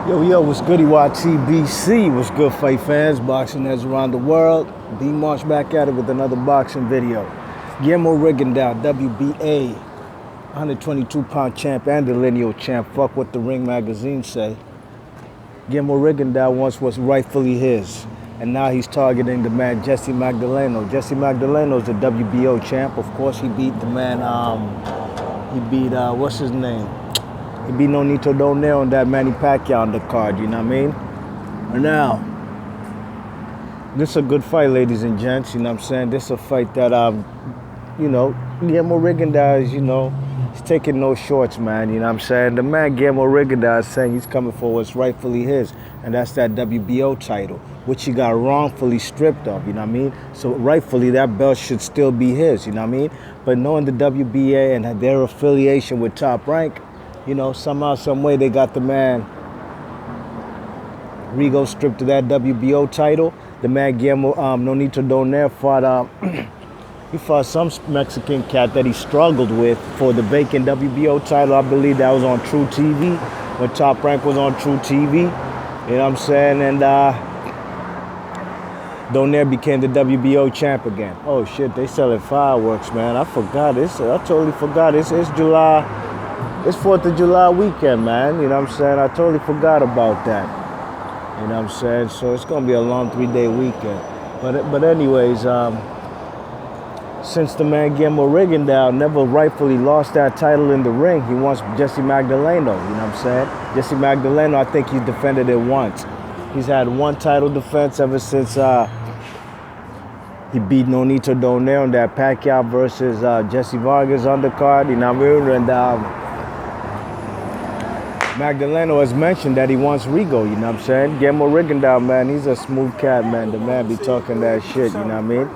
Yo, what's goody YTBC? What's good, fight fans, boxing heads around the world? D-March back at it with another boxing video. Guillermo Rigondeux, WBA, 122-pound champ and the lineal champ. Fuck what the Ring magazine say. Guillermo Rigondeux once was rightfully his, and now he's targeting the man Jessie Magdaleno. Jessie Magdaleno is the WBO champ. Of course, he beat the man, what's his name? He beat Nonito Donaire on that Manny Pacquiao undercard, you know what I mean? And now, this is a good fight, ladies and gents, you know what I'm saying? This is a fight that, Guillermo Rigondeux is, he's taking no shorts, man, you know what I'm saying? The man Guillermo Rigondeux is saying he's coming for what's rightfully his, and that's that WBO title, which he got wrongfully stripped of, you know what I mean? So rightfully, that belt should still be his, you know what I mean? But knowing the WBA and their affiliation with Top Rank, somehow, some way they got the man Rigo stripped of that WBO title. The man Guillermo Nonito Donaire fought he fought some Mexican cat that he struggled with for the vacant WBO title. I believe that was on True TV, when Top Rank was on True TV. You know what I'm saying? And Donaire became the WBO champ again. Oh shit, they selling fireworks, man. I forgot this. I totally forgot. It's July. It's 4th of July weekend, man. You know what I'm saying? I totally forgot about that. You know what I'm saying? So it's going to be a long 3-day weekend. But anyways, since the man Guillermo Rigondeux never rightfully lost that title in the ring, he wants Jessie Magdaleno. You know what I'm saying? Jessie Magdaleno, I think he's defended it once. He's had one title defense ever since he beat Nonito Donaire on that Pacquiao versus Jesse Vargas undercard. You know what I mean? And Magdaleno has mentioned that he wants Rigo, you know what I'm saying? Guillermo Rigondeux, man, he's a smooth cat, man. The man be talking that shit, you know what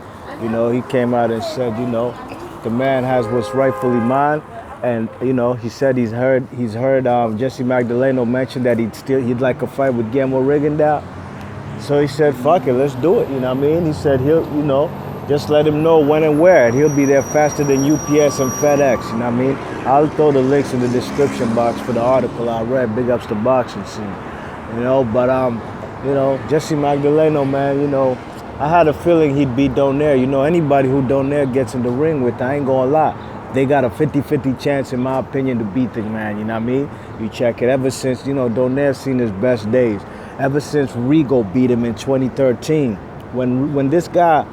I mean? He came out and said, the man has what's rightfully mine. And, he said he's heard Jessie Magdaleno mention that he'd like a fight with Guillermo Rigondeux. So he said, fuck it, let's do it, you know what I mean? He said he'll, just let him know when and where, and he'll be there faster than UPS and FedEx, you know what I mean? I'll throw the links in the description box for the article I read. Big ups to boxing scene, but Jessie Magdaleno, man, I had a feeling he'd beat Donaire. Anybody who Donaire gets in the ring with, I ain't gonna lie, they got a 50-50 chance, in my opinion, to beat the man, you know what I mean? You check it, ever since, Donaire's seen his best days, ever since Rigo beat him in 2013, when this guy,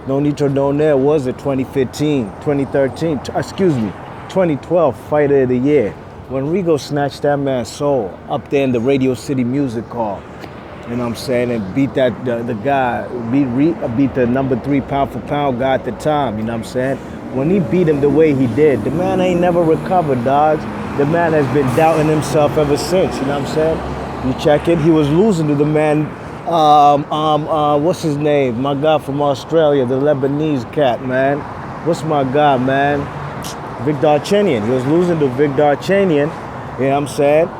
Nonito Donaire, was a 2012 Fighter of the Year. When Rigo snatched that man's soul up there in the Radio City Music Hall, you know what I'm saying, and beat the guy, beat the number 3 pound for pound guy at the time, you know what I'm saying? When he beat him the way he did, the man ain't never recovered, dogs. The man has been doubting himself ever since, you know what I'm saying? You check it, he was losing to the man, what's his name? My guy from Australia, the Lebanese cat, man. What's my guy, man? Victor Chenian. He was losing to Victor Chenian, you know what I'm saying?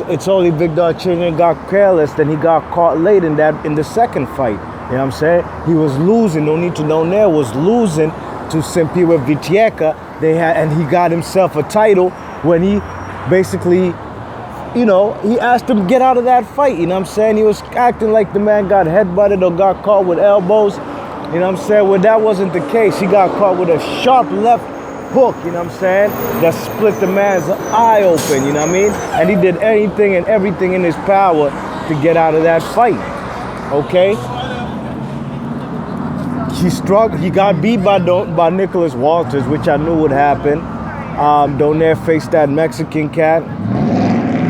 It's only Victor Chenian got careless, then he got caught late in the second fight, you know what I'm saying? He was losing, Nonito Donaire was losing to Simpiwe Vitieka. And he got himself a title when he basically, he asked him to get out of that fight, you know what I'm saying? He was acting like the man got headbutted or got caught with elbows, you know what I'm saying? Well, that wasn't the case. He got caught with a sharp left hook, you know what I'm saying, that split the man's eye open, you know what I mean? And he did anything and everything in his power to get out of that fight, okay? He struggled. He got beat by Nicholas Walters, which I knew would happen. Donaire faced that Mexican cat.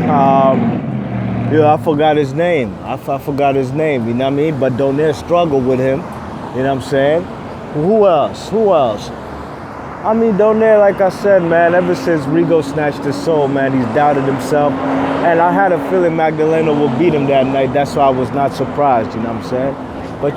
I forgot his name. I forgot his name, you know what I mean? But Donaire struggled with him, you know what I'm saying? Who else? I mean, Donaire, like I said, man, ever since Rigo snatched his soul, man, he's doubted himself. And I had a feeling Magdaleno would beat him that night. That's why I was not surprised, you know what I'm saying? But,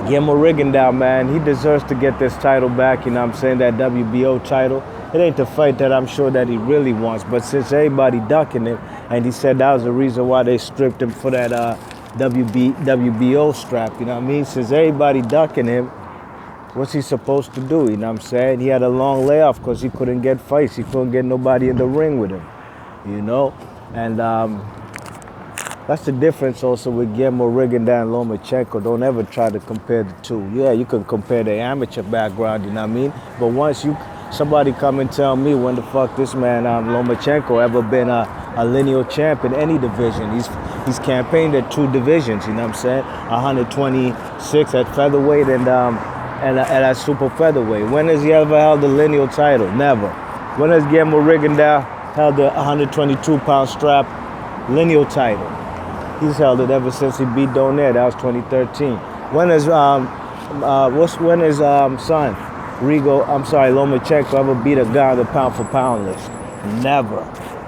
Guillermo Rigondeux, man, he deserves to get this title back, you know what I'm saying, that WBO title. It ain't the fight that I'm sure that he really wants, but since everybody ducking him, and he said that was the reason why they stripped him for that WBO strap, you know what I mean? Since everybody ducking him, what's he supposed to do, you know what I'm saying? He had a long layoff because he couldn't get fights. He couldn't get nobody in the ring with him, And that's the difference also with Guillermo Rigondeux and Lomachenko. Don't ever try to compare the two. Yeah, you can compare the amateur background, you know what I mean? But once somebody come and tell me when the fuck this man Lomachenko ever been a lineal champ in any division. He's campaigned at 2 divisions, you know what I'm saying? 126 at featherweight and at super featherweight. When has he ever held a lineal title? Never. When has Guillermo Rigondeux held the 122-pound strap lineal title? He's held it ever since he beat Donaire. That was 2013. When is son Lomachenko ever beat a guy on the pound-for-pound list? Never.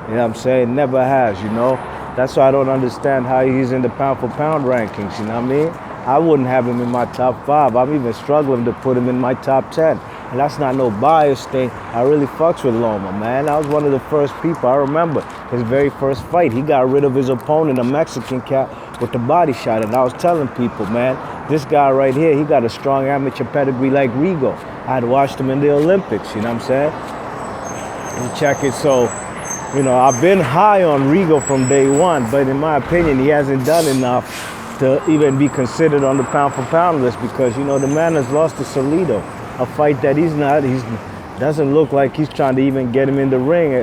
You know what I'm saying? Never has, you know? That's why I don't understand how he's in the pound-for-pound rankings, you know what I mean? I wouldn't have him in my top 5. I'm even struggling to put him in my top 10. And that's not no bias thing. I really fucks with Loma, man. That was one of the first people. I remember his very first fight. He got rid of his opponent, a Mexican cat, with the body shot. And I was telling people, man, this guy right here, he got a strong amateur pedigree like Rigo. I had watched him in the Olympics, you know what I'm saying? You check it. So, you know, I've been high on Rigo from day one, but in my opinion, he hasn't done enough to even be considered on the pound-for-pound list because, you know, the man has lost to Salido, a fight that he doesn't look like he's trying to even get him in the ring.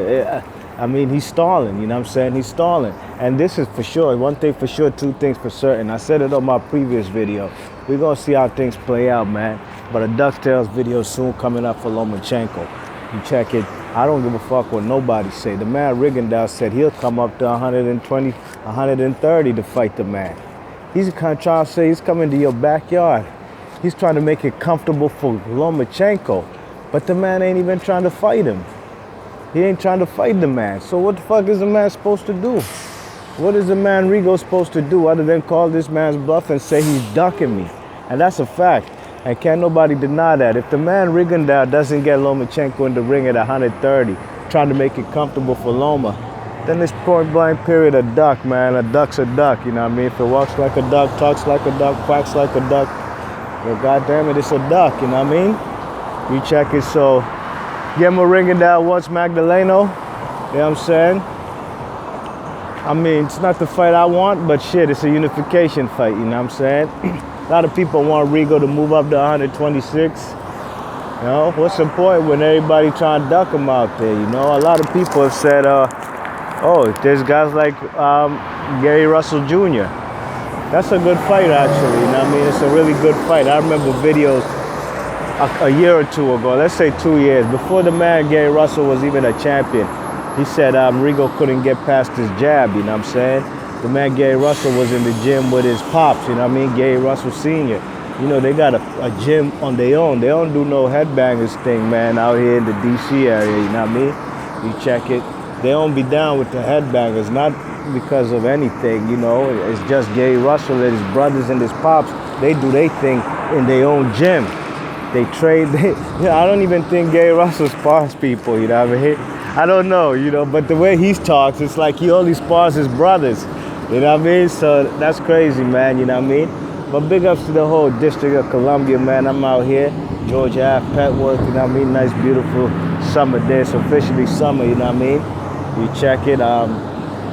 I mean, he's stalling, you know what I'm saying? He's stalling. And this is for sure, one thing for sure, 2 things for certain. I said it on my previous video. We're going to see how things play out, man. But a DuckTales video soon coming up for Lomachenko. You check it. I don't give a fuck what nobody say. The man Rigondeux said he'll come up to 120, 130 to fight the man. He's kind of trying to say he's coming to your backyard. He's trying to make it comfortable for Lomachenko. But the man ain't even trying to fight him. He ain't trying to fight the man. So what the fuck is the man supposed to do? What is the man Rigo supposed to do other than call this man's bluff and say he's ducking me? And that's a fact. And can't nobody deny that. If the man Rigondeux doesn't get Lomachenko in the ring at 130, trying to make it comfortable for Loma, then it's point blank period a duck, man. A duck's a duck, you know what I mean? If it walks like a duck, talks like a duck, quacks like a duck, well, goddamn it, it's a duck, you know what I mean? You check it. So Guillermo Rigondeux wants Magdaleno, you know what I'm saying? I mean, it's not the fight I want, but shit, it's a unification fight, you know what I'm saying? A lot of people want Rigo to move up to 126. You know, what's the point when everybody trying to duck him out there, you know? A lot of people have said, oh, there's guys like Gary Russell Jr. That's a good fight, actually. You know what I mean? It's a really good fight. I remember videos a year or 2 ago, let's say 2 years, before the man Gary Russell was even a champion. He said Rigo couldn't get past his jab, you know what I'm saying? The man Gary Russell was in the gym with his pops, you know what I mean? Gary Russell Sr. You know, they got a gym on their own. They don't do no headbangers thing, man, out here in the DC area, you know what I mean? You check it. They don't be down with the headbangers, not because of anything, you know. It's just Gary Russell and his brothers and his pops. They do their thing in their own gym. They trade. I don't even think Gary Russell spars people, you know what I mean? I don't know, you know, but the way he talks, it's like he only spars his brothers, you know what I mean? So that's crazy, man, you know what I mean? But big ups to the whole District of Columbia, man. I'm out here, Georgia Ave, Petworth, you know what I mean? Nice, beautiful summer day. It's officially summer, you know what I mean? You check it.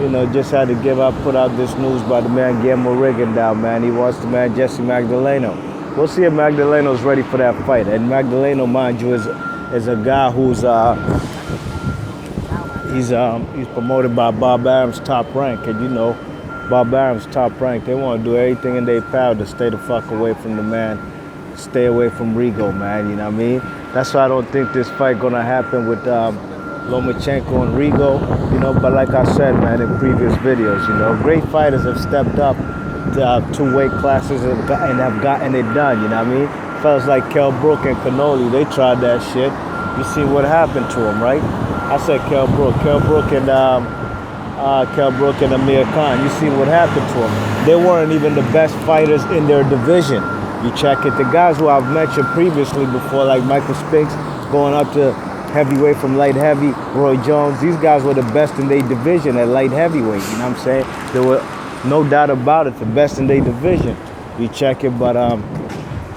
You know, just had to put out this news by the man Guillermo Rigondeux, man. He wants the man Jessie Magdaleno. We'll see if Magdaleno's ready for that fight. And Magdaleno, mind you, is a guy who's he's promoted by Bob Arum's Top Rank, and you know, Bob Arum's Top Rank. They want to do everything in their power to stay the fuck away from the man, stay away from Rigo, man. You know what I mean? That's why I don't think this fight gonna happen with Lomachenko and Rigo, you know, but like I said, man, in previous videos, you know, great fighters have stepped up to 2 weight classes and have gotten it done, you know what I mean? Fellas like Kell Brook and Cannoli, they tried that shit. You see what happened to them, right? I said Kell Brook and Amir Khan. You see what happened to them. They weren't even the best fighters in their division. You check it. The guys who I've mentioned previously before, like Michael Spinks, going up to heavyweight from light heavy, Roy Jones, these guys were the best in their division at light heavyweight, you know what I'm saying? They were, no doubt about it, the best in their division. You check it, but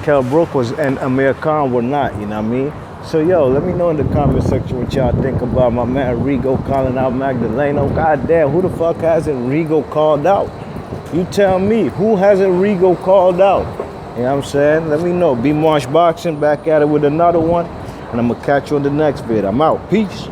Kell Brook and Amir Khan were not, you know what I mean? So yo, let me know in the comment section what y'all think about my man Rigo calling out Magdaleno. God damn, who the fuck hasn't Rigo called out? You tell me, who hasn't Rigo called out? You know what I'm saying? Let me know. B Marsh Boxing back at it with another one. And I'm gonna catch you on the next vid. I'm out. Peace.